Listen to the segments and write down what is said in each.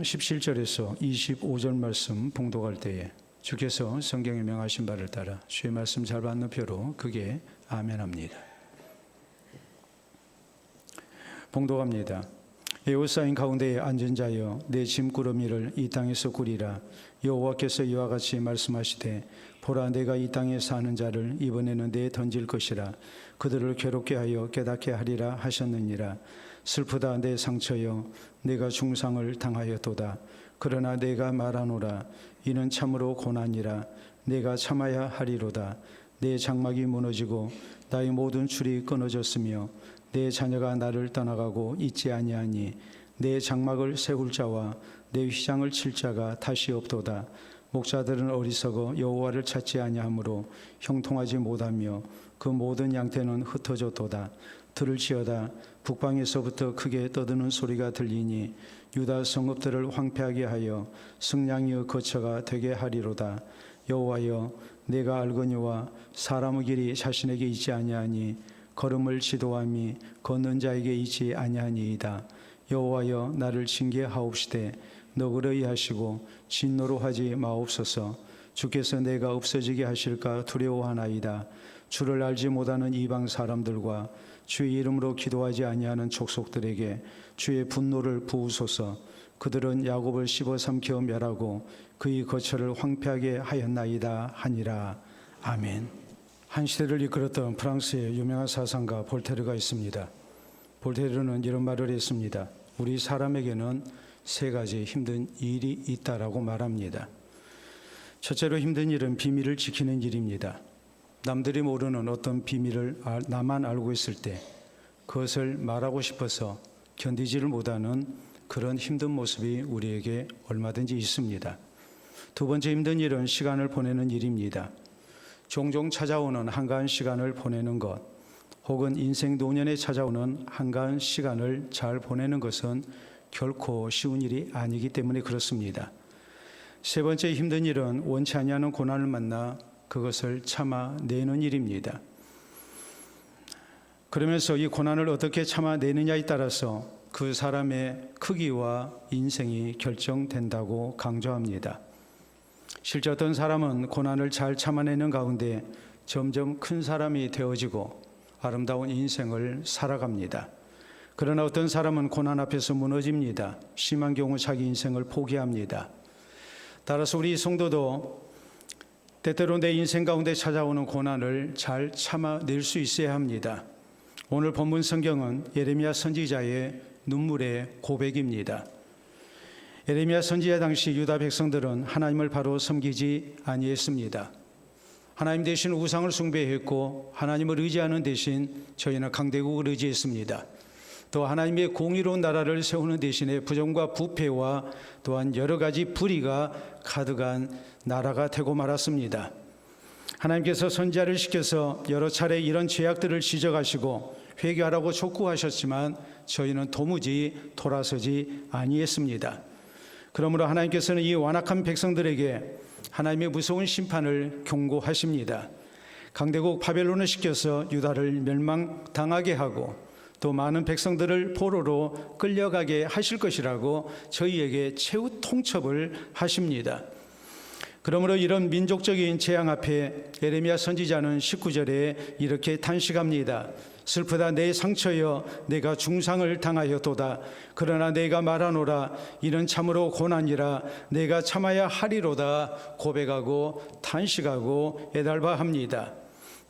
17절에서 25절 말씀 봉독할 때에 주께서 성경에 명하신 바를 따라 주의 말씀 잘 받는 표로 그게 아멘합니다. 봉독합니다. 에워싸인 가운데에 앉은 자여 내 짐꾸러미를 이 땅에서 꾸리라. 여호와께서 이와 같이 말씀하시되 보라 내가 이 땅에 사는 자를 이번에는 내에 던질 것이라. 그들을 괴롭게 하여 깨닫게 하리라 하셨느니라. 슬프다 내 상처여 내가 중상을 당하였도다. 그러나 내가 말하노라. 이는 참으로 고난이라. 내가 참아야 하리로다. 내 장막이 무너지고 나의 모든 줄이 끊어졌으며 내 자녀가 나를 떠나가고 있지 아니하니 내 장막을 세울 자와 내 휘장을 칠 자가 다시 없도다. 목자들은 어리석어 여호와를 찾지 아니하므로 형통하지 못하며 그 모든 양떼는 흩어졌도다. 들을 지어다 북방에서부터 크게 떠드는 소리가 들리니 유다 성읍들을 황폐하게 하여 승냥이의 거처가 되게 하리로다. 여호와여 내가 알거니와 사람의 길이 자신에게 있지 아니하니 걸음을 지도함이 걷는 자에게 있지 아니하니이다. 여호와여 나를 징계하옵시되 너그러이 하시고 진노로 하지 마옵소서. 주께서 내가 없어지게 하실까 두려워하나이다. 주를 알지 못하는 이방 사람들과 주의 이름으로 기도하지 아니하는 족속들에게 주의 분노를 부으소서. 그들은 야곱을 씹어삼켜 멸하고 그의 거처를 황폐하게 하였나이다 하니라. 아멘. 한 시대를 이끌었던 프랑스의 유명한 사상가 볼테르가 있습니다. 볼테르는 이런 말을 했습니다. 우리 사람에게는 세 가지 힘든 일이 있다라고 말합니다. 첫째로 힘든 일은 비밀을 지키는 일입니다. 남들이 모르는 어떤 비밀을 나만 알고 있을 때 그것을 말하고 싶어서 견디지를 못하는 그런 힘든 모습이 우리에게 얼마든지 있습니다. 두 번째 힘든 일은 시간을 보내는 일입니다. 종종 찾아오는 한가한 시간을 보내는 것, 혹은 인생 노년에 찾아오는 한가한 시간을 잘 보내는 것은 결코 쉬운 일이 아니기 때문에 그렇습니다. 세 번째 힘든 일은 원치 아니하는 고난을 만나 그것을 참아내는 일입니다. 그러면서 이 고난을 어떻게 참아내느냐에 따라서 그 사람의 크기와 인생이 결정된다고 강조합니다. 실제 어떤 사람은 고난을 잘 참아내는 가운데 점점 큰 사람이 되어지고 아름다운 인생을 살아갑니다. 그러나 어떤 사람은 고난 앞에서 무너집니다. 심한 경우 자기 인생을 포기합니다. 따라서 우리 성도도 때때로 내 인생 가운데 찾아오는 고난을 잘 참아낼 수 있어야 합니다. 오늘 본문 성경은 예레미야 선지자의 눈물의 고백입니다. 예레미야 선지자 당시 유다 백성들은 하나님을 바로 섬기지 아니했습니다. 하나님 대신 우상을 숭배했고 하나님을 의지하는 대신 저희는 강대국을 의지했습니다. 또 하나님의 공의로운 나라를 세우는 대신에 부정과 부패와 또한 여러 가지 불의가 가득한 나라가 되고 말았습니다. 하나님께서 선지자를 시켜서 여러 차례 이런 죄악들을 지적하시고 회개하라고 촉구하셨지만 저희는 도무지 돌아서지 아니했습니다. 그러므로 하나님께서는 이 완악한 백성들에게 하나님의 무서운 심판을 경고하십니다. 강대국 바벨론을 시켜서 유다를 멸망당하게 하고 또 많은 백성들을 포로로 끌려가게 하실 것이라고 저희에게 최후 통첩을 하십니다. 그러므로 이런 민족적인 재앙 앞에 예레미야 선지자는 19절에 이렇게 탄식합니다. 슬프다 내 상처여 내가 중상을 당하였도다. 그러나 내가 말하노라. 이는 참으로 고난이라. 내가 참아야 하리로다. 고백하고 탄식하고 애달바합니다.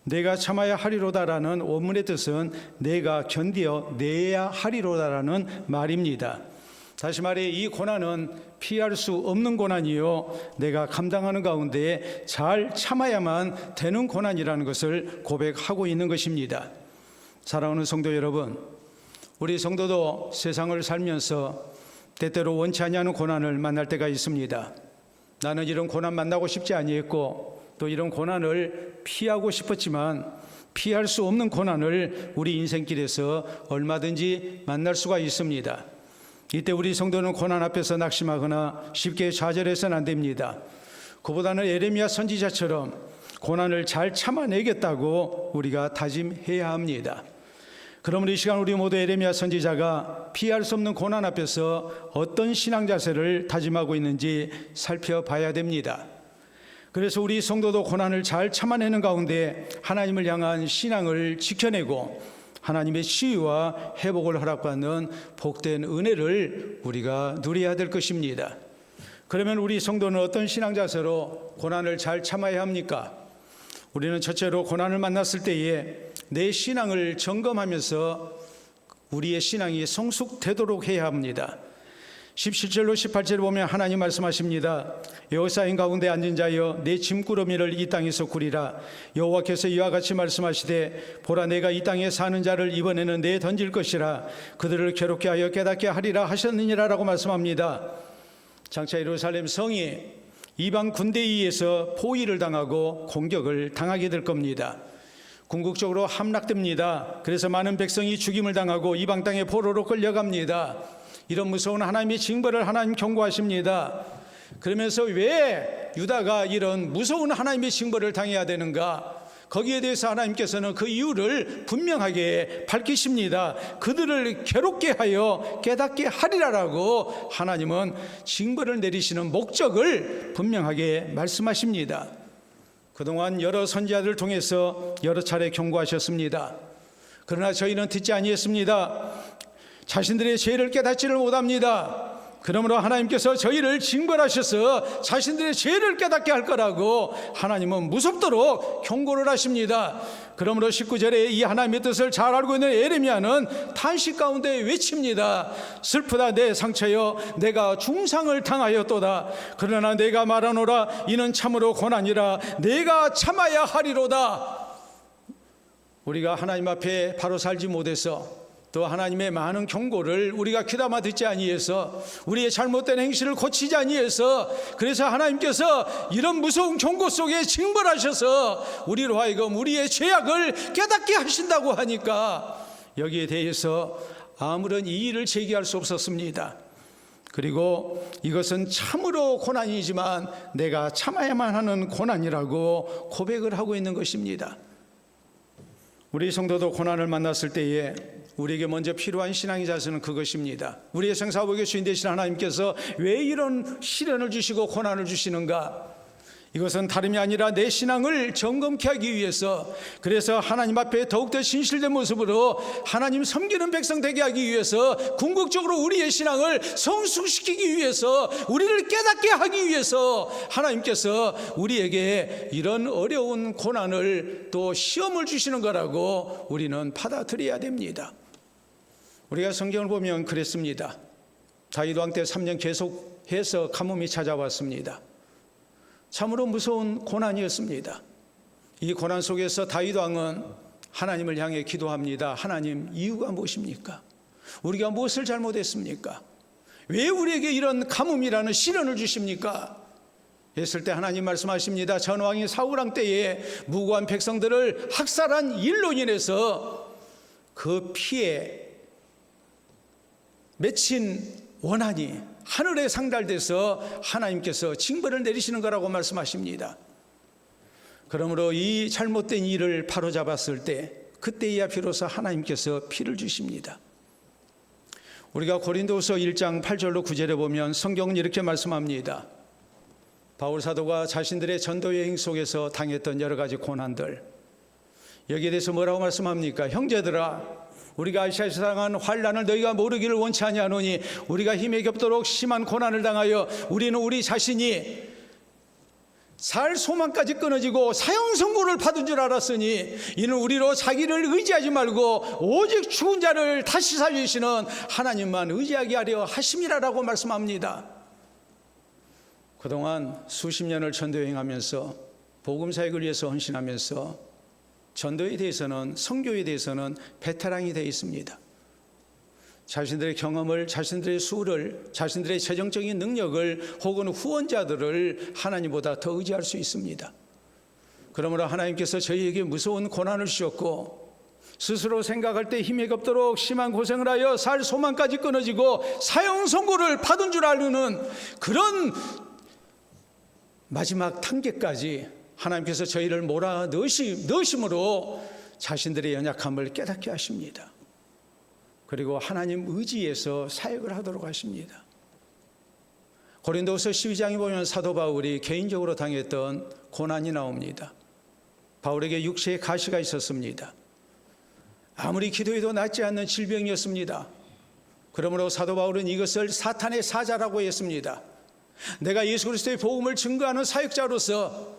내가 참아야 하리로다라는 원문의 뜻은 내가 견디어 내야 하리로다라는 말입니다. 다시 말해 이 고난은 피할 수 없는 고난이요 내가 감당하는 가운데 잘 참아야만 되는 고난이라는 것을 고백하고 있는 것입니다. 사랑하는 성도 여러분, 우리 성도도 세상을 살면서 때때로 원치 아니하는 고난을 만날 때가 있습니다. 나는 이런 고난 만나고 싶지 아니했고 또 이런 고난을 피하고 싶었지만 피할 수 없는 고난을 우리 인생길에서 얼마든지 만날 수가 있습니다. 이때 우리 성도는 고난 앞에서 낙심하거나 쉽게 좌절해서는 안 됩니다. 그보다는 예레미야 선지자처럼 고난을 잘 참아내겠다고 우리가 다짐해야 합니다. 그러므로 이 시간 우리 모두 에레미야 선지자가 피할 수 없는 고난 앞에서 어떤 신앙 자세를 다짐하고 있는지 살펴봐야 됩니다. 그래서 우리 성도도 고난을 잘 참아내는 가운데 하나님을 향한 신앙을 지켜내고 하나님의 치유와 회복을 허락받는 복된 은혜를 우리가 누려야 될 것입니다. 그러면 우리 성도는 어떤 신앙 자세로 고난을 잘 참아야 합니까? 우리는 첫째로 고난을 만났을 때에 내 신앙을 점검하면서 우리의 신앙이 성숙되도록 해야 합니다. 17절로 18절을 보면 하나님 말씀하십니다. 여호사인 가운데 앉은 자여 내 짐꾸러미를 이 땅에서 구리라. 여호와께서 이와 같이 말씀하시되 보라 내가 이 땅에 사는 자를 이번에는 내에 던질 것이라. 그들을 괴롭게 하여 깨닫게 하리라 하셨느니라 라고 말씀합니다. 장차 예루살렘 성이 이방 군대에 의해서 포위를 당하고 공격을 당하게 될 겁니다. 궁극적으로 함락됩니다. 그래서 많은 백성이 죽임을 당하고 이방 땅에 포로로 끌려갑니다. 이런 무서운 하나님의 징벌을 하나님 경고하십니다. 그러면서 왜 유다가 이런 무서운 하나님의 징벌을 당해야 되는가? 거기에 대해서 하나님께서는 그 이유를 분명하게 밝히십니다. 그들을 괴롭게 하여 깨닫게 하리라라고 하나님은 징벌을 내리시는 목적을 분명하게 말씀하십니다. 그동안 여러 선지자들을 통해서 여러 차례 경고하셨습니다. 그러나 저희는 듣지 아니했습니다. 자신들의 죄를 깨닫지를 못합니다. 그러므로 하나님께서 저희를 징벌하셔서 자신들의 죄를 깨닫게 할 거라고 하나님은 무섭도록 경고를 하십니다. 그러므로 19절에 이 하나님의 뜻을 잘 알고 있는 에레미야는 탄식 가운데 외칩니다. 슬프다 내 상처여 내가 중상을 당하였도다. 그러나 내가 말하노라 이는 참으로 고난이라 내가 참아야 하리로다. 우리가 하나님 앞에 바로 살지 못해서 또 하나님의 많은 경고를 우리가 귀담아 듣지 아니해서 우리의 잘못된 행실을 고치지 아니해서 그래서 하나님께서 이런 무서운 경고 속에 징벌하셔서 우리로 하여금 우리의 죄악을 깨닫게 하신다고 하니까 여기에 대해서 아무런 이의를 제기할 수 없었습니다. 그리고 이것은 참으로 고난이지만 내가 참아야만 하는 고난이라고 고백을 하고 있는 것입니다. 우리 성도도 고난을 만났을 때에 우리에게 먼저 필요한 신앙의 자세는 그것입니다. 우리의 생사복의 주인 되신 하나님께서 왜 이런 시련을 주시고 고난을 주시는가? 이것은 다름이 아니라 내 신앙을 점검케 하기 위해서, 그래서 하나님 앞에 더욱더 진실된 모습으로 하나님 섬기는 백성 되게 하기 위해서, 궁극적으로 우리의 신앙을 성숙시키기 위해서, 우리를 깨닫게 하기 위해서 하나님께서 우리에게 이런 어려운 고난을 또 시험을 주시는 거라고 우리는 받아들여야 됩니다. 우리가 성경을 보면 그랬습니다. 다윗 왕 때 3년 계속해서 가뭄이 찾아왔습니다. 참으로 무서운 고난이었습니다. 이 고난 속에서 다윗 왕은 하나님을 향해 기도합니다. 하나님, 이유가 무엇입니까? 우리가 무엇을 잘못했습니까? 왜 우리에게 이런 가뭄이라는 시련을 주십니까? 했을 때 하나님 말씀하십니다. 전 왕이 사울 왕 때에 무고한 백성들을 학살한 일로 인해서 그 피에 맺힌 원한이 하늘에 상달돼서 하나님께서 징벌을 내리시는 거라고 말씀하십니다. 그러므로 이 잘못된 일을 바로잡았을 때 그때야 비로소 하나님께서 피를 주십니다. 우리가 고린도후서 1장 8절로 9절에 보면 성경은 이렇게 말씀합니다. 바울 사도가 자신들의 전도 여행 속에서 당했던 여러 가지 고난들, 여기에 대해서 뭐라고 말씀합니까? 형제들아, 우리가 아시아에서 당한 환난을 너희가 모르기를 원치 아니하노니 우리가 힘에 겹도록 심한 고난을 당하여 우리는 우리 자신이 살 소망까지 끊어지고 사형 선고를 받은 줄 알았으니 이는 우리로 자기를 의지하지 말고 오직 죽은 자를 다시 살리시는 하나님만 의지하게 하려 하심이라라고 말씀합니다. 그동안 수십 년을 전도여행하면서 복음 사역을 위해서 헌신하면서 전도에 대해서는, 선교에 대해서는 베테랑이 되어 있습니다. 자신들의 경험을, 자신들의 수를, 자신들의 재정적인 능력을 혹은 후원자들을 하나님보다 더 의지할 수 있습니다. 그러므로 하나님께서 저희에게 무서운 고난을 주셨고 스스로 생각할 때 힘이 없도록 심한 고생을 하여 살 소망까지 끊어지고 사형 선고를 받은 줄 아는 그런 마지막 단계까지 하나님께서 저희를 몰아 넣으심으로 자신들의 연약함을 깨닫게 하십니다. 그리고 하나님 의지에서 사역을 하도록 하십니다. 고린도후서 12장에 보면 사도 바울이 개인적으로 당했던 고난이 나옵니다. 바울에게 육체에 가시가 있었습니다. 아무리 기도해도 낫지 않는 질병이었습니다. 그러므로 사도 바울은 이것을 사탄의 사자라고 했습니다. 내가 예수 그리스도의 복음을 증거하는 사역자로서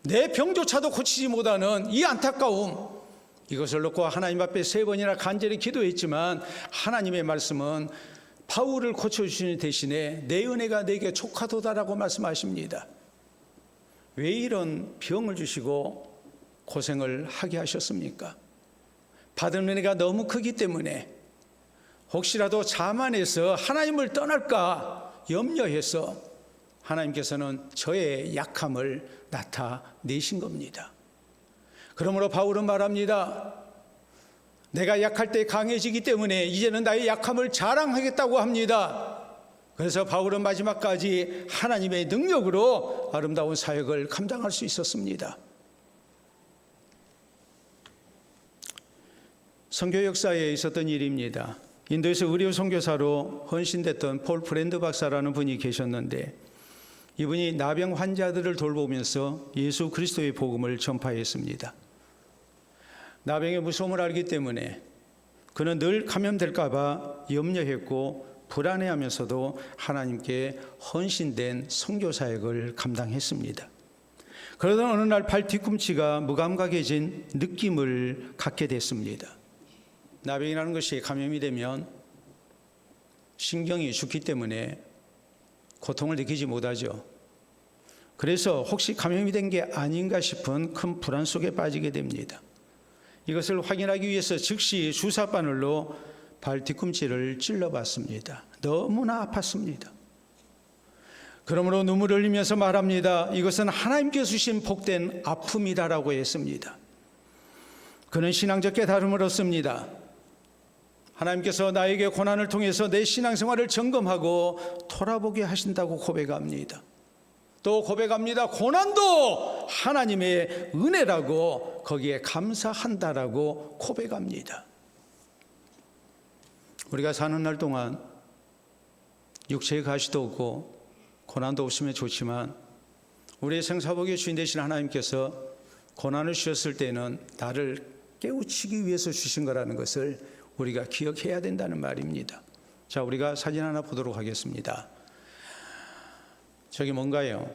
내 병조차도 고치지 못하는 이 안타까움, 이것을 놓고 하나님 앞에 3번이나 간절히 기도했지만 하나님의 말씀은 바울을 고쳐주시는 대신에 내 은혜가 내게 족하도다라고 말씀하십니다. 왜 이런 병을 주시고 고생을 하게 하셨습니까? 받은 은혜가 너무 크기 때문에 혹시라도 자만해서 하나님을 떠날까 염려해서 하나님께서는 저의 약함을 나타내신 겁니다. 그러므로 바울은 말합니다. 내가 약할 때 강해지기 때문에 이제는 나의 약함을 자랑하겠다고 합니다. 그래서 바울은 마지막까지 하나님의 능력으로 아름다운 사역을 감당할 수 있었습니다. 선교 역사에 있었던 일입니다. 인도에서 의료 선교사로 헌신됐던 폴 프렌드 박사라는 분이 계셨는데, 이분이 나병 환자들을 돌보면서 예수 그리스도의 복음을 전파했습니다. 나병의 무서움을 알기 때문에 그는 늘 감염될까 봐 염려했고 불안해하면서도 하나님께 헌신된 선교 사역을 감당했습니다. 그러던 어느 날 발 뒤꿈치가 무감각해진 느낌을 갖게 됐습니다. 나병이라는 것이 감염이 되면 신경이 죽기 때문에 고통을 느끼지 못하죠. 그래서 혹시 감염이 된 게 아닌가 싶은 큰 불안 속에 빠지게 됩니다. 이것을 확인하기 위해서 즉시 주사바늘로 발 뒤꿈치를 찔러봤습니다. 너무나 아팠습니다. 그러므로 눈물을 흘리면서 말합니다. 이것은 하나님께서 주신 복된 아픔이다라고 했습니다. 그는 신앙적 깨달음을 얻습니다. 하나님께서 나에게 고난을 통해서 내 신앙생활을 점검하고 돌아보게 하신다고 고백합니다. 또 고백합니다. 고난도 하나님의 은혜라고, 거기에 감사한다라고 고백합니다. 우리가 사는 날 동안 육체의 가시도 없고 고난도 없으면 좋지만 우리의 생사복의 주인 되신 하나님께서 고난을 주셨을 때는 나를 깨우치기 위해서 주신 거라는 것을 우리가 기억해야 된다는 말입니다. 자, 우리가 사진 하나 보도록 하겠습니다. 저기 뭔가요?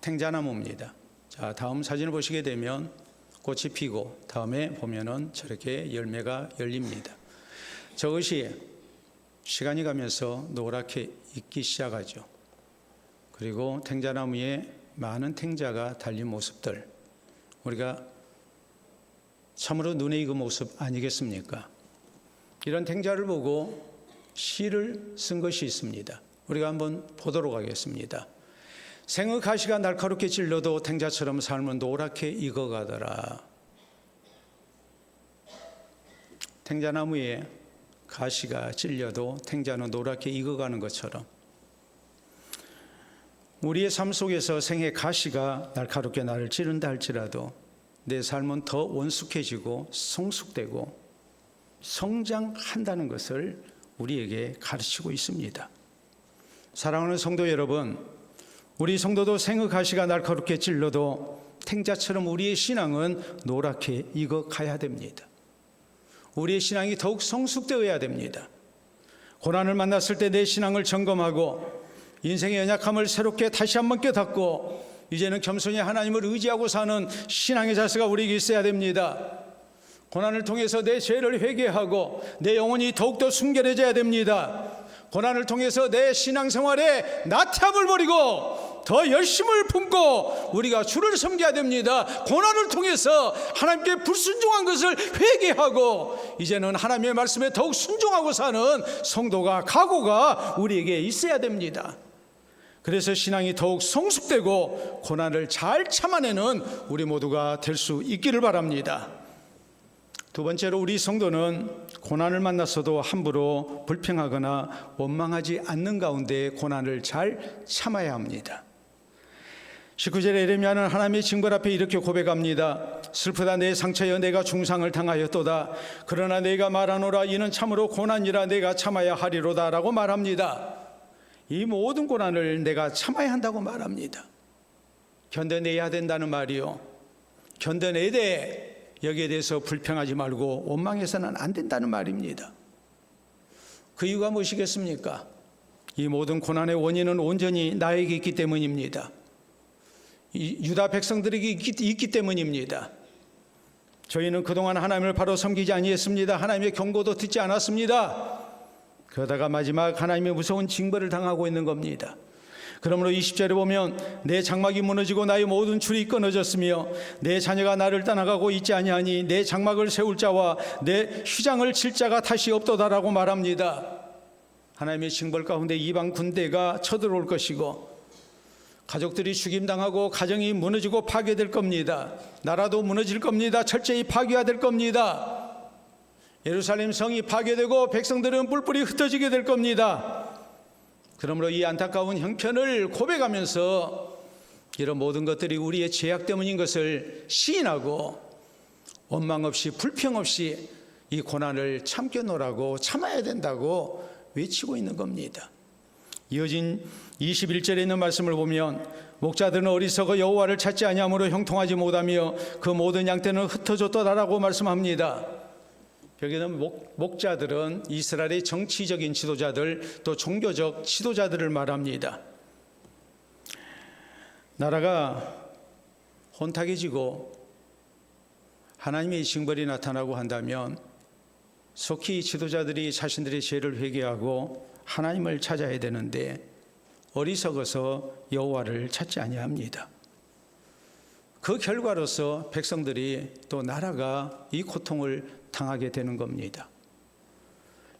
탱자나무입니다. 자, 다음 사진을 보시게 되면 꽃이 피고 다음에 보면은 저렇게 열매가 열립니다. 저것이 시간이 가면서 노랗게 익기 시작하죠. 그리고 탱자나무에 많은 탱자가 달린 모습들, 우리가 참으로 눈에 익은 모습 아니겠습니까? 이런 탱자를 보고 시를 쓴 것이 있습니다. 우리가 한번 보도록 하겠습니다. 생의 가시가 날카롭게 찔러도 탱자처럼 삶은 노랗게 익어가더라. 탱자나무에 가시가 찔려도 탱자는 노랗게 익어가는 것처럼 우리의 삶 속에서 생의 가시가 날카롭게 나를 찌른다 할지라도 내 삶은 더 원숙해지고 성숙되고 성장한다는 것을 우리에게 가르치고 있습니다. 사랑하는 성도 여러분, 우리 성도도 생의 가시가 날카롭게 찔러도 탱자처럼 우리의 신앙은 노랗게 익어가야 됩니다. 우리의 신앙이 더욱 성숙되어야 됩니다. 고난을 만났을 때 내 신앙을 점검하고 인생의 연약함을 새롭게 다시 한번 깨닫고 이제는 겸손히 하나님을 의지하고 사는 신앙의 자세가 우리에게 있어야 됩니다. 고난을 통해서 내 죄를 회개하고 내 영혼이 더욱더 순결해져야 됩니다. 고난을 통해서 내 신앙생활에 나태함을 버리고 더 열심을 품고 우리가 주를 섬겨야 됩니다. 고난을 통해서 하나님께 불순종한 것을 회개하고 이제는 하나님의 말씀에 더욱 순종하고 사는 성도가, 각오가 우리에게 있어야 됩니다. 그래서 신앙이 더욱 성숙되고 고난을 잘 참아내는 우리 모두가 될 수 있기를 바랍니다. 두 번째로, 우리 성도는 고난을 만났어도 함부로 불평하거나 원망하지 않는 가운데 고난을 잘 참아야 합니다. 19절에 에레미야는 하나님의 징벌 앞에 이렇게 고백합니다. 슬프다 내 상처여 내가 중상을 당하였도다. 그러나 내가 말하노라 이는 참으로 고난이라 내가 참아야 하리로다 라고 말합니다. 이 모든 고난을 내가 참아야 한다고 말합니다. 견뎌내야 된다는 말이요, 견뎌내야 돼. 여기에 대해서 불평하지 말고 원망해서는 안 된다는 말입니다. 그 이유가 무엇이겠습니까? 이 모든 고난의 원인은 온전히 나에게 있기 때문입니다. 유다 백성들에게 있기 때문입니다. 저희는 그동안 하나님을 바로 섬기지 아니했습니다. 하나님의 경고도 듣지 않았습니다. 그러다가 마지막 하나님의 무서운 징벌을 당하고 있는 겁니다. 그러므로 20절에 보면 내 장막이 무너지고 나의 모든 줄이 끊어졌으며 내 자녀가 나를 떠나가고 있지 아니하니 내 장막을 세울 자와 내 휘장을 칠 자가 다시 없도다라고 말합니다. 하나님의 징벌 가운데 이방 군대가 쳐들어올 것이고 가족들이 죽임당하고 가정이 무너지고 파괴될 겁니다. 나라도 무너질 겁니다. 철저히 파괴가 겁니다. 예루살렘 성이 파괴되고 백성들은 뿔뿔이 흩어지게 될 겁니다. 그러므로 이 안타까운 형편을 고백하면서 이런 모든 것들이 우리의 죄악 때문인 것을 시인하고 원망 없이 불평 없이 이 고난을 참겨노라고 참아야 된다고 외치고 있는 겁니다. 이어진 21절에 있는 말씀을 보면 목자들은 어리석어 여호와를 찾지 아니하므로 형통하지 못하며 그 모든 양떼는 흩어졌도다라고 말씀합니다. 여기는 목자들은 이스라엘의 정치적인 지도자들 또 종교적 지도자들을 말합니다. 나라가 혼탁해지고 하나님의 징벌이 나타나고 한다면 속히 지도자들이 자신들의 죄를 회개하고 하나님을 찾아야 되는데 어리석어서 여호와를 찾지 아니합니다. 그 결과로서 백성들이 또 나라가 이 고통을 당하게 되는 겁니다.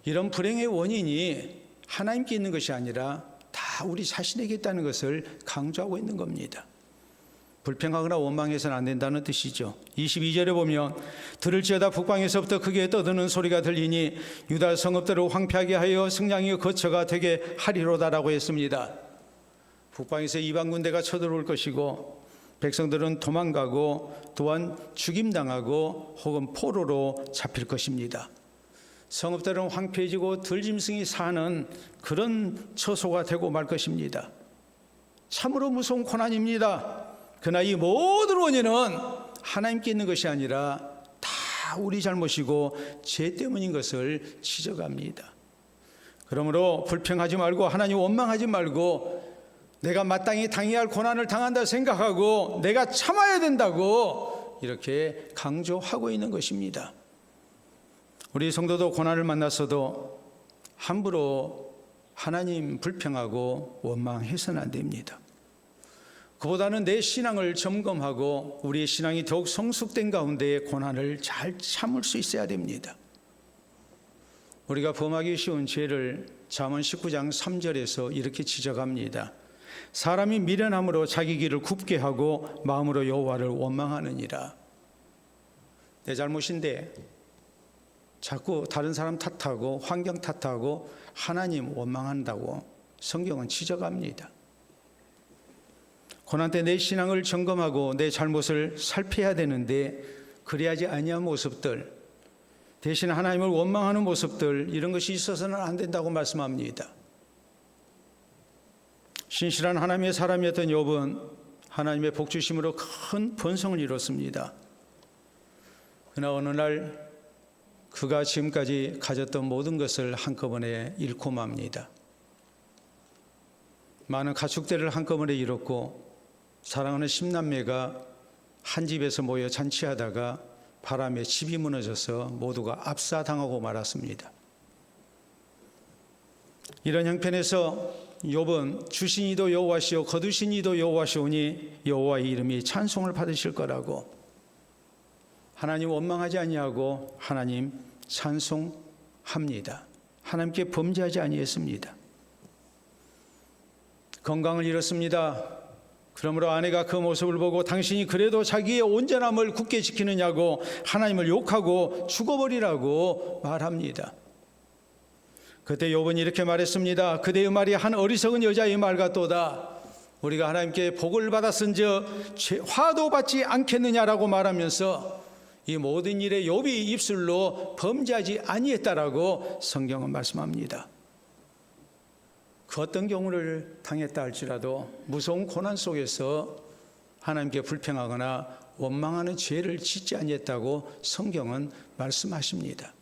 이런 불행의 원인이 하나님께 있는 것이 아니라 다 우리 자신에게 있다는 것을 강조하고 있는 겁니다. 불평하거나 원망해서는 안 된다는 뜻이죠. 22절에 보면 들을지어다 북방에서부터 크게 떠드는 소리가 들리니 유다 성읍들을 황폐하게 하여 승량이 거처가 되게 하리로다라고 했습니다. 북방에서 이방 군대가 쳐들어올 것이고 백성들은 도망가고 또한 죽임당하고 혹은 포로로 잡힐 것입니다. 성읍들은 황폐해지고 들짐승이 사는 그런 처소가 되고 말 것입니다. 참으로 무서운 고난입니다. 그러나 이 모든 원인은 하나님께 있는 것이 아니라 다 우리 잘못이고 죄 때문인 것을 지적합니다. 그러므로 불평하지 말고 하나님 원망하지 말고 내가 마땅히 당해야 할 고난을 당한다 생각하고 내가 참아야 된다고 이렇게 강조하고 있는 것입니다. 우리 성도도 고난을 만났어도 함부로 하나님 불평하고 원망해서는 안 됩니다. 그보다는 내 신앙을 점검하고 우리의 신앙이 더욱 성숙된 가운데 고난을 잘 참을 수 있어야 됩니다. 우리가 범하기 쉬운 죄를 잠언 19장 3절에서 이렇게 지적합니다. 사람이 미련함으로 자기 길을 굽게 하고 마음으로 여호와를 원망하느니라. 내 잘못인데 자꾸 다른 사람 탓하고 환경 탓하고 하나님 원망한다고 성경은 지적합니다. 고난 때 내 신앙을 점검하고 내 잘못을 살펴야 되는데 그래야지 아니한 모습들, 대신 하나님을 원망하는 모습들, 이런 것이 있어서는 안 된다고 말씀합니다. 신실한 하나님의 사람이었던 욥은 하나님의 복주심으로 큰 번성을 이뤘습니다. 그러나 어느 날 그가 지금까지 가졌던 모든 것을 한꺼번에 잃고 맙니다. 많은 가축들을 한꺼번에 잃었고 사랑하는 10남매가 한 집에서 모여 잔치하다가 바람에 집이 무너져서 모두가 압사당하고 말았습니다. 이런 형편에서 욥은 주신 이도 여호와시오 거두신 이도 여호와시오니 여호와의 이름이 찬송을 받으실 거라고 하나님 원망하지 아니하고 하나님 찬송합니다. 하나님께 범죄하지 아니했습니다. 건강을 잃었습니다. 그러므로 아내가 그 모습을 보고 당신이 그래도 자기의 온전함을 굳게 지키느냐고 하나님을 욕하고 죽어버리라고 말합니다. 그때 욥은 이렇게 말했습니다. 그대의 말이 한 어리석은 여자의 말 같도다. 우리가 하나님께 복을 받았은즉 화도 받지 않겠느냐라고 말하면서 이 모든 일에 욥이 입술로 범죄하지 아니했다라고 성경은 말씀합니다. 그 어떤 경우를 당했다 할지라도 무서운 고난 속에서 하나님께 불평하거나 원망하는 죄를 짓지 아니했다고 성경은 말씀하십니다.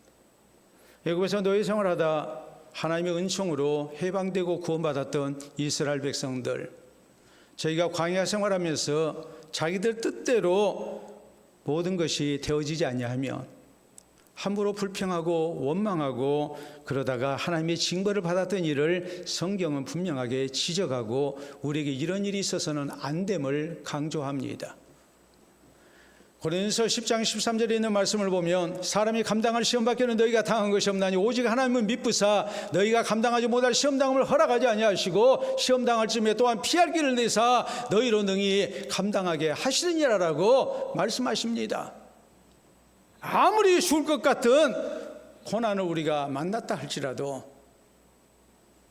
애굽에서 노예 생활하다 하나님의 은총으로 해방되고 구원받았던 이스라엘 백성들, 저희가 광야 생활하면서 자기들 뜻대로 모든 것이 되어지지 아니하면 함부로 불평하고 원망하고 그러다가 하나님의 징벌을 받았던 일을 성경은 분명하게 지적하고 우리에게 이런 일이 있어서는 안 됨을 강조합니다. 고린도서 10장 13절에 있는 말씀을 보면 사람이 감당할 시험밖에는 너희가 당한 것이 없나니 오직 하나님은 미쁘사 너희가 감당하지 못할 시험당함을 허락하지 아니하시고 시험당할 쯤에 또한 피할 길을 내사 너희로 능히 감당하게 하시느니라라고 말씀하십니다. 아무리 죽을 것 같은 고난을 우리가 만났다 할지라도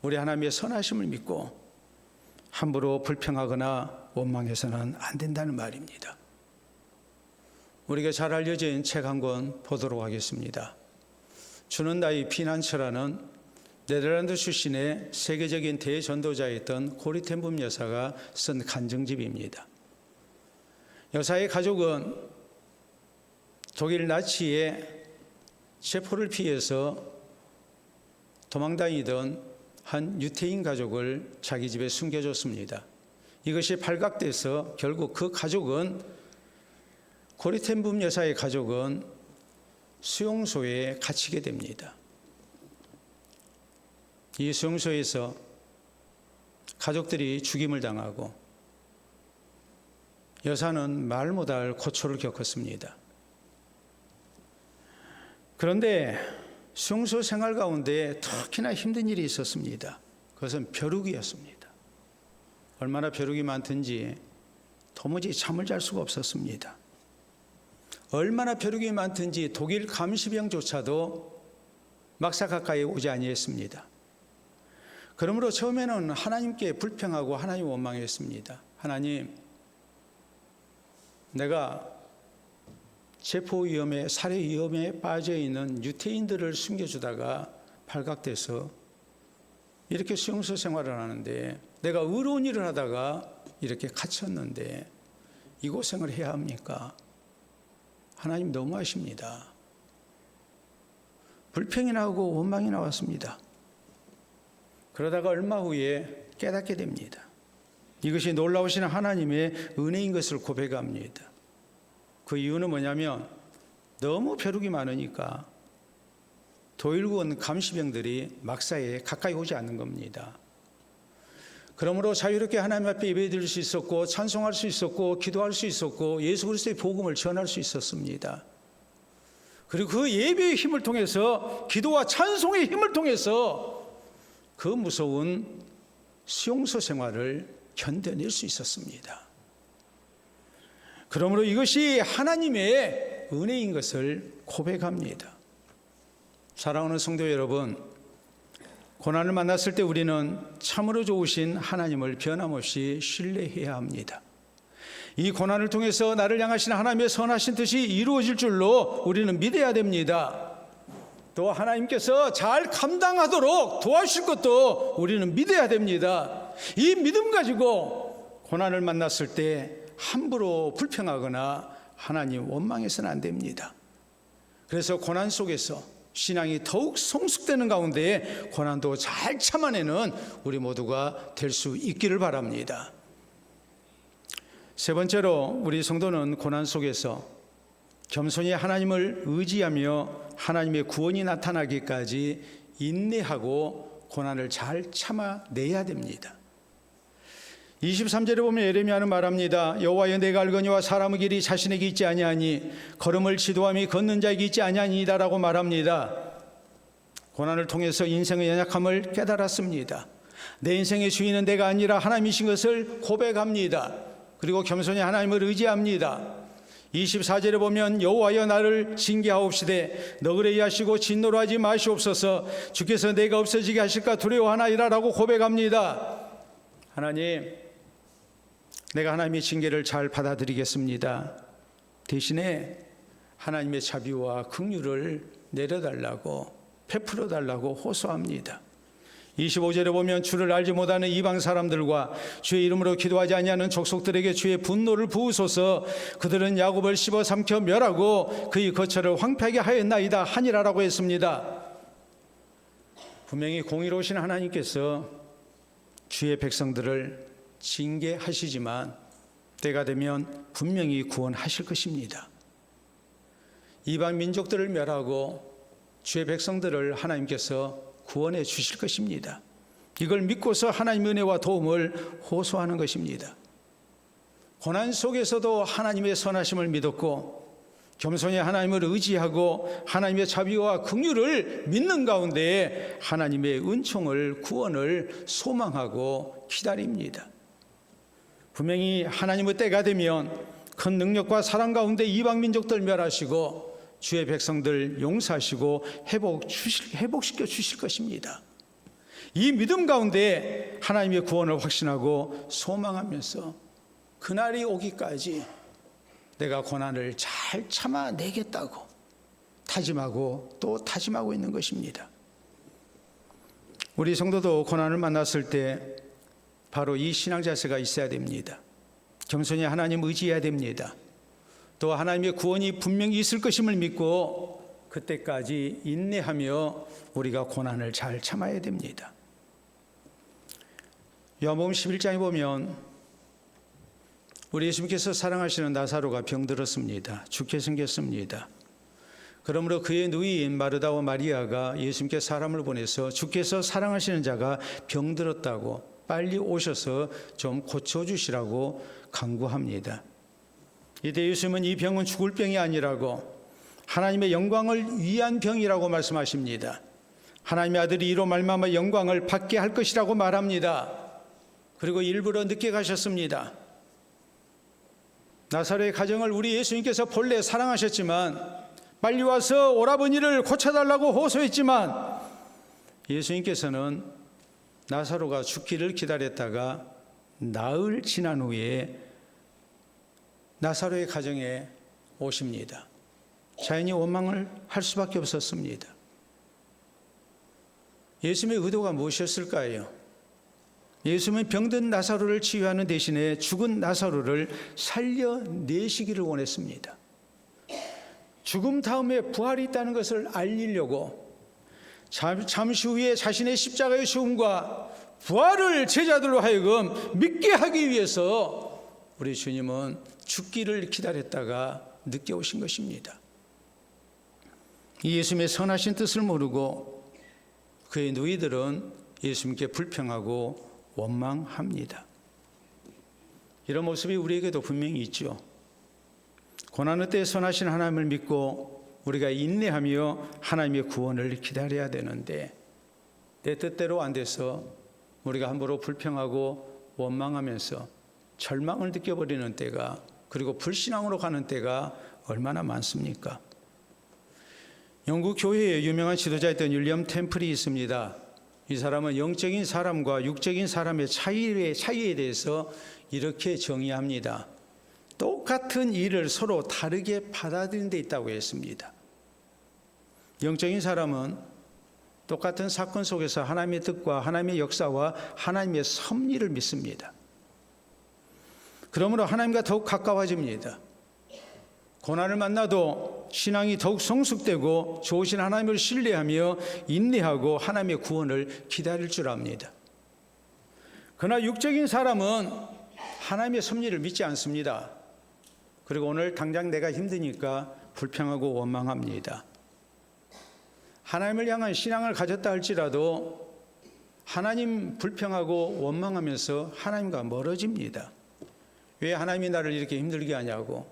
우리 하나님의 선하심을 믿고 함부로 불평하거나 원망해서는 안 된다는 말입니다. 우리가 잘 알려진 책 한 권 보도록 하겠습니다. 주는 나의 피난처라는 네덜란드 출신의 세계적인 대전도자였던 고리 텐 붐 여사가 쓴 간증집입니다. 여사의 가족은 독일 나치의 체포를 피해서 도망다니던 한 유태인 가족을 자기 집에 숨겨줬습니다. 이것이 발각돼서 결국 그 가족은 고리 텐 붐 여사의 가족은 수용소에 갇히게 됩니다. 이 수용소에서 가족들이 죽임을 당하고 여사는 말 못할 고초를 겪었습니다. 그런데 수용소 생활 가운데 특히나 힘든 일이 있었습니다. 그것은 벼룩이었습니다. 얼마나 벼룩이 많든지 도무지 잠을 잘 수가 없었습니다. 얼마나 벼룩이 많든지 독일 감시병조차도 막사 가까이 오지 아니했습니다. 그러므로 처음에는 하나님께 불평하고 하나님 원망했습니다. 하나님, 내가 체포 위험에 살해 위험에 빠져 있는 유태인들을 숨겨주다가 발각돼서 이렇게 수용소 생활을 하는데 내가 의로운 일을 하다가 이렇게 갇혔는데 이 고생을 해야 합니까? 하나님 너무하십니다. 불평이 나오고 원망이 나왔습니다. 그러다가 얼마 후에 깨닫게 됩니다. 이것이 놀라우신 하나님의 은혜인 것을 고백합니다. 그 이유는 뭐냐면 너무 벼룩이 많으니까 독일군 감시병들이 막사에 가까이 오지 않는 겁니다. 그러므로 자유롭게 하나님 앞에 예배드릴 수 있었고 찬송할 수 있었고 기도할 수 있었고 예수 그리스도의 복음을 전할 수 있었습니다. 그리고 그 예배의 힘을 통해서 기도와 찬송의 힘을 통해서 그 무서운 수용소 생활을 견뎌낼 수 있었습니다. 그러므로 이것이 하나님의 은혜인 것을 고백합니다. 사랑하는 성도 여러분, 고난을 만났을 때 우리는 참으로 좋으신 하나님을 변함없이 신뢰해야 합니다. 이 고난을 통해서 나를 향하신 하나님의 선하신 뜻이 이루어질 줄로 우리는 믿어야 됩니다. 또 하나님께서 잘 감당하도록 도와주실 것도 우리는 믿어야 됩니다. 이 믿음 가지고 고난을 만났을 때 함부로 불평하거나 하나님 원망해서는 안 됩니다. 그래서 고난 속에서 신앙이 더욱 성숙되는 가운데 고난도 잘 참아내는 우리 모두가 될 수 있기를 바랍니다. 세 번째로 우리 성도는 고난 속에서 겸손히 하나님을 의지하며 하나님의 구원이 나타나기까지 인내하고 고난을 잘 참아내야 됩니다. 23절에 보면 예레미야는 말합니다. 여호와여 내가 알거니와 사람의 길이 자신에게 있지 아니하니 걸음을 지도함이 걷는 자에게 있지 아니하니이다라고 말합니다. 고난을 통해서 인생의 연약함을 깨달았습니다. 내 인생의 주인은 내가 아니라 하나님이신 것을 고백합니다. 그리고 겸손히 하나님을 의지합니다. 24절에 보면 여호와여 나를 징계하옵시되 너그레이 하시고 진노로 하지 마시옵소서. 주께서 내가 없어지게 하실까 두려워하나이다라고 고백합니다. 하나님, 내가 하나님의 징계를 잘 받아들이겠습니다. 대신에 하나님의 자비와 긍휼을 내려달라고, 베풀어 달라고 호소합니다. 25절에 보면 주를 알지 못하는 이방 사람들과 주의 이름으로 기도하지 아니하는 족속들에게 주의 분노를 부으소서. 그들은 야곱을 씹어 삼켜 멸하고 그의 거처를 황폐하게 하였나이다 하니라라고 했습니다. 분명히 공의로우신 하나님께서 주의 백성들을 징계하시지만 때가 되면 분명히 구원하실 것입니다. 이방 민족들을 멸하고 주의 백성들을 하나님께서 구원해 주실 것입니다. 이걸 믿고서 하나님의 은혜와 도움을 호소하는 것입니다. 고난 속에서도 하나님의 선하심을 믿었고 겸손히 하나님을 의지하고 하나님의 자비와 긍휼을 믿는 가운데 하나님의 은총을, 구원을 소망하고 기다립니다. 분명히 하나님의 때가 되면 큰 능력과 사랑 가운데 이방 민족들 멸하시고 주의 백성들 용서하시고 회복시켜 주실 것입니다. 이 믿음 가운데 하나님의 구원을 확신하고 소망하면서 그날이 오기까지 내가 고난을 잘 참아내겠다고 다짐하고 또 다짐하고 있는 것입니다. 우리 성도도 고난을 만났을 때 바로 이 신앙 자세가 있어야 됩니다. 겸손히 하나님 의지해야 됩니다. 또 하나님의 구원이 분명히 있을 것임을 믿고 그때까지 인내하며 우리가 고난을 잘 참아야 됩니다. 요한복음 11장에 보면 우리 예수님께서 사랑하시는 나사로가 병들었습니다. 죽게 생겼습니다. 그러므로 그의 누이인 마르다와 마리아가 예수님께 사람을 보내서 주께서 사랑하시는 자가 병들었다고 빨리 오셔서 좀 고쳐주시라고 간구합니다. 이때 예수님은 이 병은 죽을 병이 아니라고 하나님의 영광을 위한 병이라고 말씀하십니다. 하나님의 아들이 이로 말미암아 영광을 받게 할 것이라고 말합니다. 그리고 일부러 늦게 가셨습니다. 나사로의 가정을 우리 예수님께서 본래 사랑하셨지만 빨리 와서 오라버니를 고쳐달라고 호소했지만 예수님께서는 나사로가 죽기를 기다렸다가 나흘 지난 후에 나사로의 가정에 오십니다. 자연히 원망을 할 수밖에 없었습니다. 예수님의 의도가 무엇이었을까요? 예수님은 병든 나사로를 치유하는 대신에 죽은 나사로를 살려내시기를 원했습니다. 죽음 다음에 부활이 있다는 것을 알리려고 잠시 후에 자신의 십자가의 죽음과 부활을 제자들로 하여금 믿게 하기 위해서 우리 주님은 죽기를 기다렸다가 늦게 오신 것입니다. 이 예수님의 선하신 뜻을 모르고 그의 누이들은 예수님께 불평하고 원망합니다. 이런 모습이 우리에게도 분명히 있죠. 고난의 때에 선하신 하나님을 믿고 우리가 인내하며 하나님의 구원을 기다려야 되는데 내 뜻대로 안 돼서 우리가 함부로 불평하고 원망하면서 절망을 느껴버리는 때가, 그리고 불신앙으로 가는 때가 얼마나 많습니까? 영국 교회에 유명한 지도자였던 윌리엄 템플이 있습니다. 이 사람은 영적인 사람과 육적인 사람의 차이에 대해서 이렇게 정의합니다. 똑같은 일을 서로 다르게 받아들이는 데 있다고 했습니다. 영적인 사람은 똑같은 사건 속에서 하나님의 뜻과 하나님의 역사와 하나님의 섭리를 믿습니다. 그러므로 하나님과 더욱 가까워집니다. 고난을 만나도 신앙이 더욱 성숙되고 좋으신 하나님을 신뢰하며 인내하고 하나님의 구원을 기다릴 줄 압니다. 그러나 육적인 사람은 하나님의 섭리를 믿지 않습니다. 그리고 오늘 당장 내가 힘드니까 불평하고 원망합니다. 하나님을 향한 신앙을 가졌다 할지라도 하나님 불평하고 원망하면서 하나님과 멀어집니다. 왜 하나님이 나를 이렇게 힘들게 하냐고,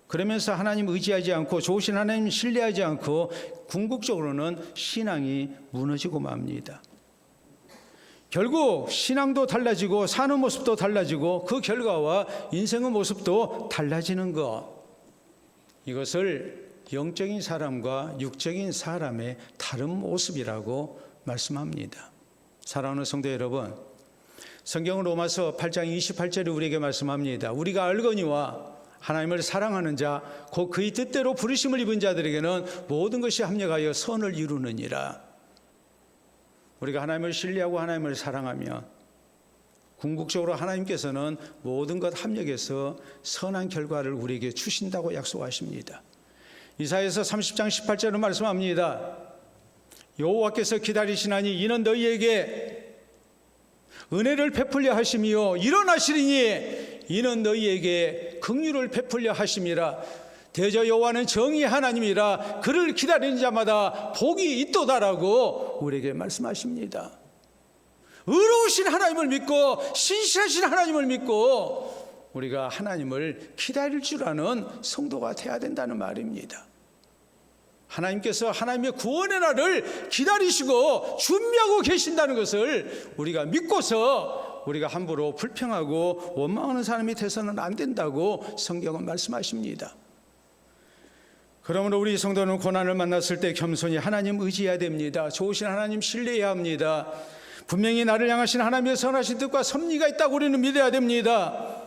그러면서 하나님 의지하지 않고 좋으신 하나님 신뢰하지 않고 궁극적으로는 신앙이 무너지고 맙니다. 결국 신앙도 달라지고 사는 모습도 달라지고 그 결과와 인생의 모습도 달라지는 것, 이것을 영적인 사람과 육적인 사람의 다른 모습이라고 말씀합니다. 사랑하는 성도 여러분, 성경은 로마서 8장 28절에 우리에게 말씀합니다. 우리가 알거니와 하나님을 사랑하는 자, 곧 그의 뜻대로 부르심을 입은 자들에게는 모든 것이 합력하여 선을 이루느니라. 우리가 하나님을 신뢰하고 하나님을 사랑하면 궁극적으로 하나님께서는 모든 것 합력해서 선한 결과를 우리에게 주신다고 약속하십니다. 이사야서 30장 18절은 말씀합니다. 여호와께서 기다리시나니 이는 너희에게 은혜를 베풀려 하심이요 일어나시리니 이는 너희에게 긍휼을 베풀려 하심이라. 대저 여호와는 정의의 하나님이라 그를 기다리는 자마다 복이 있도다라고 우리에게 말씀하십니다. 의로우신 하나님을 믿고 신실하신 하나님을 믿고 우리가 하나님을 기다릴 줄 아는 성도가 되어야 된다는 말입니다. 하나님께서 하나님의 구원의 날을 기다리시고 준비하고 계신다는 것을 우리가 믿고서 우리가 함부로 불평하고 원망하는 사람이 돼서는 안 된다고 성경은 말씀하십니다. 그러므로 우리 성도는 고난을 만났을 때 겸손히 하나님 의지해야 됩니다. 좋으신 하나님 신뢰해야 합니다. 분명히 나를 향하신 하나님의 선하신 뜻과 섭리가 있다고 우리는 믿어야 됩니다.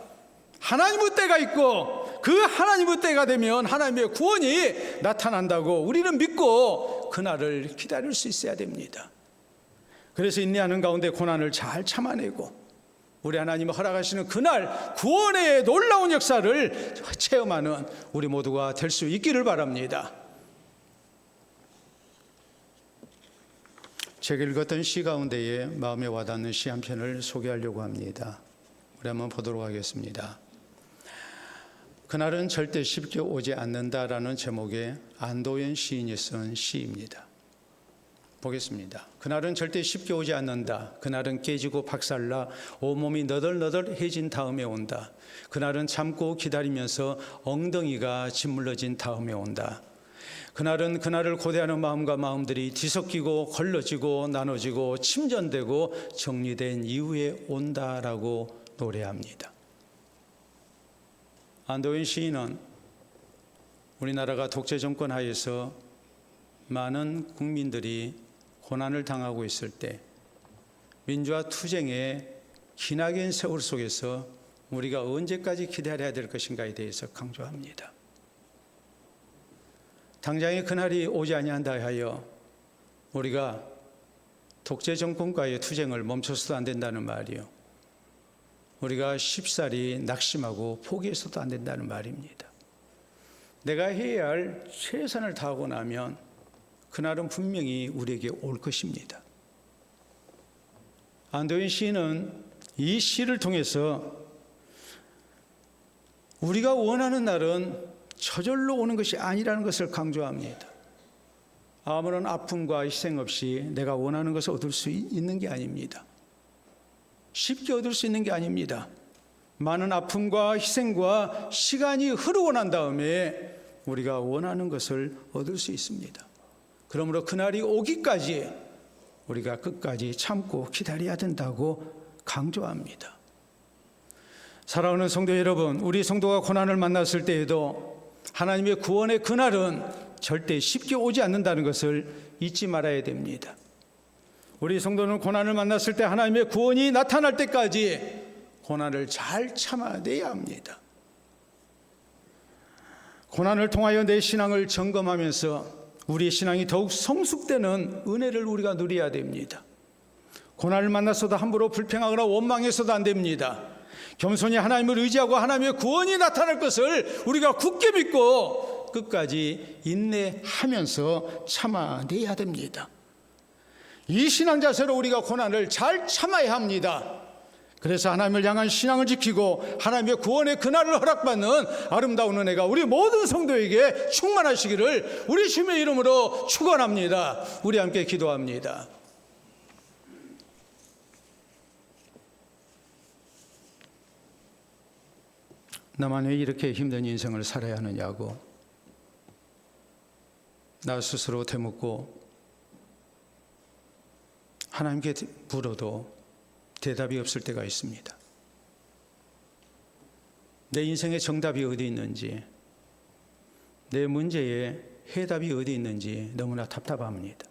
하나님의 때가 있고 그 하나님의 때가 되면 하나님의 구원이 나타난다고 우리는 믿고 그날을 기다릴 수 있어야 됩니다. 그래서 인내하는 가운데 고난을 잘 참아내고 우리 하나님이 허락하시는 그날 구원의 놀라운 역사를 체험하는 우리 모두가 될 수 있기를 바랍니다. 제가 읽었던 시 가운데에 마음에 와닿는 시 한 편을 소개하려고 합니다. 우리 한번 보도록 하겠습니다. 그날은 절대 쉽게 오지 않는다라는 제목의 안도현 시인이 쓴 시입니다. 보겠습니다. 그날은 절대 쉽게 오지 않는다. 그날은 깨지고 박살나 온몸이 너덜너덜해진 다음에 온다. 그날은 참고 기다리면서 엉덩이가 짓물러진 다음에 온다. 그날은 그날을 고대하는 마음과 마음들이 뒤섞이고 걸러지고 나눠지고 침전되고 정리된 이후에 온다라고 노래합니다. 안도현 시인은 우리나라가 독재 정권 하에서 많은 국민들이 고난을 당하고 있을 때 민주화 투쟁의 기나긴 세월 속에서 우리가 언제까지 기다려야 될 것인가에 대해서 강조합니다. 당장의 그날이 오지 아니한다 하여 우리가 독재 정권과의 투쟁을 멈춰서도 안 된다는 말이요. 우리가 쉽사리 낙심하고 포기해서도 안 된다는 말입니다. 내가 해야 할 최선을 다하고 나면 그날은 분명히 우리에게 올 것입니다. 안도현 시인은 이 시를 통해서 우리가 원하는 날은 저절로 오는 것이 아니라는 것을 강조합니다. 아무런 아픔과 희생 없이 내가 원하는 것을 얻을 수 있는 게 아닙니다. 쉽게 얻을 수 있는 게 아닙니다. 많은 아픔과 희생과 시간이 흐르고 난 다음에 우리가 원하는 것을 얻을 수 있습니다. 그러므로 그날이 오기까지 우리가 끝까지 참고 기다려야 된다고 강조합니다. 사랑하는 성도 여러분, 우리 성도가 고난을 만났을 때에도 하나님의 구원의 그날은 절대 쉽게 오지 않는다는 것을 잊지 말아야 됩니다. 우리 성도는 고난을 만났을 때 하나님의 구원이 나타날 때까지 고난을 잘 참아내야 합니다. 고난을 통하여 내 신앙을 점검하면서 우리의 신앙이 더욱 성숙되는 은혜를 우리가 누려야 됩니다. 고난을 만났어도 함부로 불평하거나 원망해서도 안 됩니다. 겸손히 하나님을 의지하고 하나님의 구원이 나타날 것을 우리가 굳게 믿고 끝까지 인내하면서 참아내야 됩니다. 이 신앙 자세로 우리가 고난을 잘 참아야 합니다. 그래서 하나님을 향한 신앙을 지키고 하나님의 구원의 그날을 허락받는 아름다운 은혜가 우리 모든 성도에게 충만하시기를 우리 주님의 이름으로 축원합니다. 우리 함께 기도합니다. 나만 왜 이렇게 힘든 인생을 살아야 하느냐고 나 스스로 되묻고 하나님께 물어도 대답이 없을 때가 있습니다. 내 인생의 정답이 어디 있는지, 내 문제의 해답이 어디 있는지 너무나 답답합니다.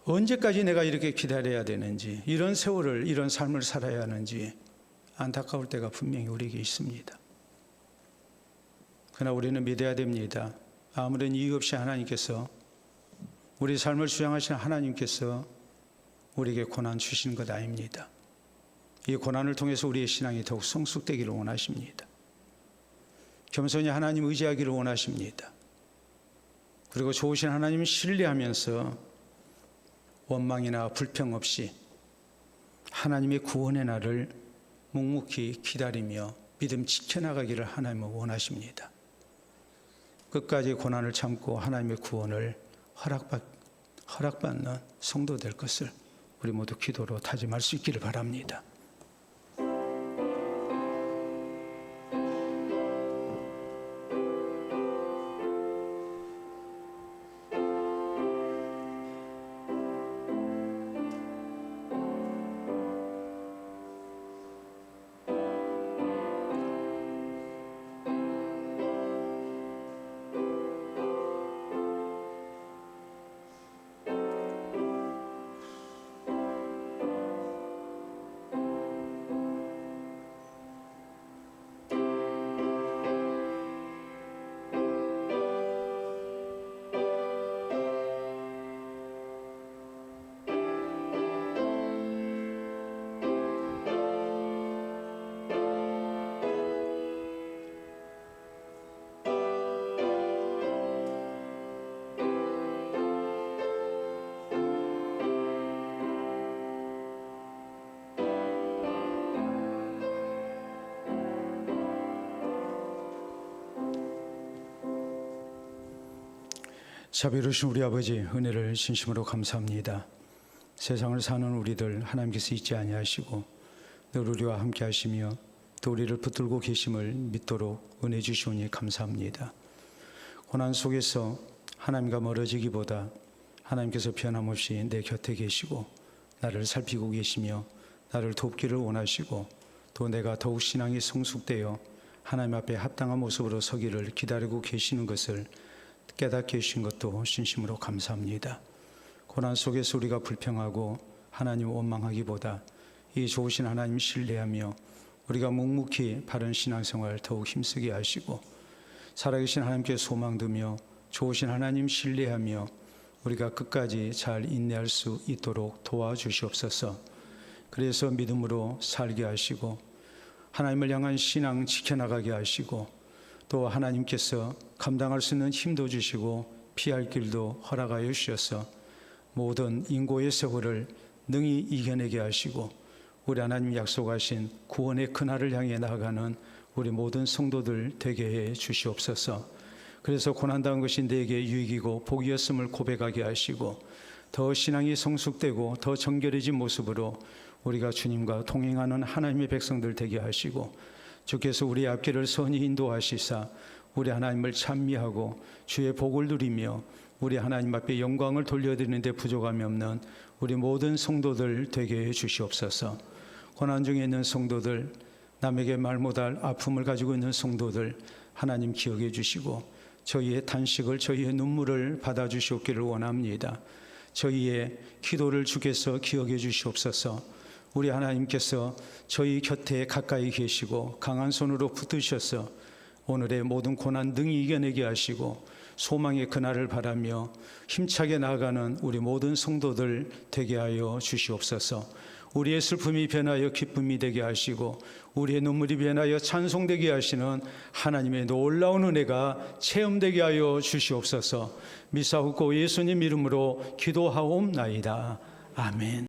언제까지 내가 이렇게 기다려야 되는지, 이런 세월을, 이런 삶을 살아야 하는지 안타까울 때가 분명히 우리에게 있습니다. 그러나 우리는 믿어야 됩니다. 아무런 이유 없이 하나님께서, 우리 삶을 주장하시는 하나님께서 우리에게 고난 주시는 것 아닙니다. 이 고난을 통해서 우리의 신앙이 더욱 성숙되기를 원하십니다. 겸손히 하나님 의지하기를 원하십니다. 그리고 좋으신 하나님을 신뢰하면서 원망이나 불평 없이 하나님의 구원의 날을 묵묵히 기다리며 믿음 지켜나가기를 하나님은 원하십니다. 끝까지 고난을 참고 하나님의 구원을 허락받는 성도 될 것을 우리 모두 기도로 다짐할 수 있기를 바랍니다. 자비로우신 우리 아버지, 은혜를 진심으로 감사합니다. 세상을 사는 우리들 하나님께서 잊지 아니하시고 늘 우리와 함께 하시며 또 우리를 붙들고 계심을 믿도록 은혜 주시오니 감사합니다. 고난 속에서 하나님과 멀어지기보다 하나님께서 변함없이 내 곁에 계시고 나를 살피고 계시며 나를 돕기를 원하시고 또 내가 더욱 신앙이 성숙되어 하나님 앞에 합당한 모습으로 서기를 기다리고 계시는 것을 깨닫게 해주신 것도 진심으로 감사합니다. 고난 속에서 우리가 불평하고 하나님 원망하기보다 이 좋으신 하나님 신뢰하며 우리가 묵묵히 바른 신앙생활 더욱 힘쓰게 하시고 살아계신 하나님께 소망두며 좋으신 하나님 신뢰하며 우리가 끝까지 잘 인내할 수 있도록 도와주시옵소서. 그래서 믿음으로 살게 하시고 하나님을 향한 신앙 지켜나가게 하시고 또 하나님께서 감당할 수 있는 힘도 주시고 피할 길도 허락하여 주셔서 모든 인고의 세월을 능히 이겨내게 하시고 우리 하나님 약속하신 구원의 그날을 향해 나아가는 우리 모든 성도들 되게 해 주시옵소서. 그래서 고난당한 것이 내게 유익이고 복이었음을 고백하게 하시고 더 신앙이 성숙되고 더 정결해진 모습으로 우리가 주님과 동행하는 하나님의 백성들 되게 하시고 주께서 우리의 앞길을 선히 인도하시사 우리 하나님을 찬미하고 주의 복을 누리며 우리 하나님 앞에 영광을 돌려드리는 데 부족함이 없는 우리 모든 성도들 되게 해 주시옵소서. 고난 중에 있는 성도들, 남에게 말 못할 아픔을 가지고 있는 성도들 하나님 기억해 주시고 저희의 탄식을, 저희의 눈물을 받아주시옵기를 원합니다. 저희의 기도를 주께서 기억해 주시옵소서. 우리 하나님께서 저희 곁에 가까이 계시고 강한 손으로 붙드셔서 오늘의 모든 고난 능히 이겨내게 하시고 소망의 그날을 바라며 힘차게 나아가는 우리 모든 성도들 되게 하여 주시옵소서. 우리의 슬픔이 변하여 기쁨이 되게 하시고 우리의 눈물이 변하여 찬송되게 하시는 하나님의 놀라운 은혜가 체험되게 하여 주시옵소서. 미사옵고 예수님 이름으로 기도하옵나이다. 아멘.